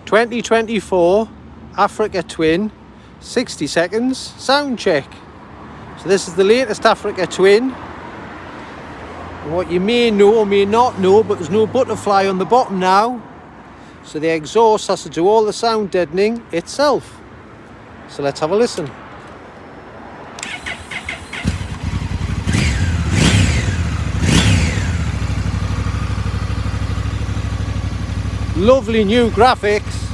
2024 AfricaTwin 60 seconds sound check. So this is the latest AfricaTwin. And what you may know or may not know, but there's no butterfly on the bottom now, so the exhaust has to do all the sound deadening itself. So let's have a listen. Lovely new graphics.